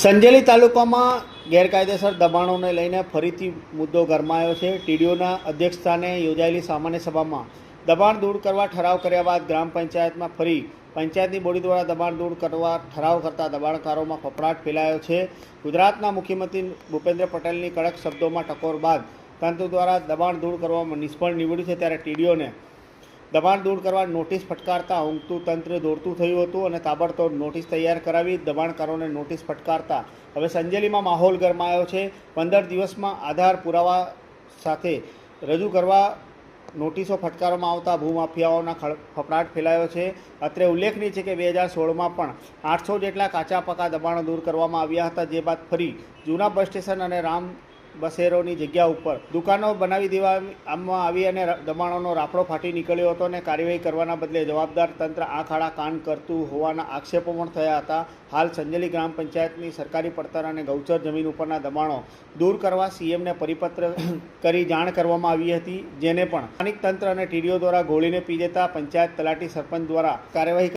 સંજેલી તાલુકામાં ગેરકાયદેસર દબાણોને લઈને ફરીથી મુદ્દો ગરમાયો છે। ટીડીઓના અધ્યક્ષસ્થાને યોજાયેલી સામાન્ય સભામાં દબાણ દૂર કરવા ઠરાવ કર્યા બાદ ગ્રામ પંચાયતમાં ફરી પંચાયતની બોડી દ્વારા દબાણ દૂર કરવા ઠરાવ કરતા દબાણકારોમાં ફફડાટ ફેલાયો છે। ગુજરાતના મુખ્યમંત્રી ભૂપેન્દ્ર પટેલની કડક શબ્દોમાં ટકોર બાદ તંત્ર દ્વારા દબાણ દૂર કરવામાં નિષ્ફળ નીવડ્યું છે, ત્યારે ટીડીઓને દબાણ દૂર કરવા નોટિસ ફટકારતા ઊંઘતું તંત્ર દોડતું થયું હતું અને તાબડતોડ નોટિસ તૈયાર કરાવી દબાણકારોને નોટિસ ફટકારતા હવે સંજેલીમાં માહોલ ગરમાયો છે। 15 દિવસમાં આધાર પુરાવા સાથે રજૂ કરવા નોટિસો ફટકારવામાં આવતા ભૂમાફિયાઓના ફફડાટ ફેલાયો છે। અત્રે ઉલ્લેખનીય છે કે 2016માં પણ 800 જેટલા કાચા પાકા દબાણો દૂર કરવામાં આવ્યા હતા, જે બાદ ફરી જૂના બસ સ્ટેશન અને રામ બસેરોની જગ્યા ઉપર દુકાનો બનાવી દેવામાં આવી અને દબાણોનો રાફડો ફાટી નીકળ્યો હતો અને કાર્યવાહી કરવાના બદલે જવાબદાર તંત્ર આંખ આડા કાન કરતું હોવાના આક્ષેપો પણ થયા હતા। હાલ સંજેલી ગ્રામ પંચાયતની સરકારી પડતર અને ગૌચર જમીન ઉપરના દબાણો દૂર કરવા સીએમને પરિપત્ર કરી જાણ કરવામાં આવી હતી, જેને પણ સ્થાનિક તંત્ર અને ટીડીઓ દ્વારા ગોળીને પી જતા પંચાયત તલાટી સરપંચ દ્વારા કાર્યવાહી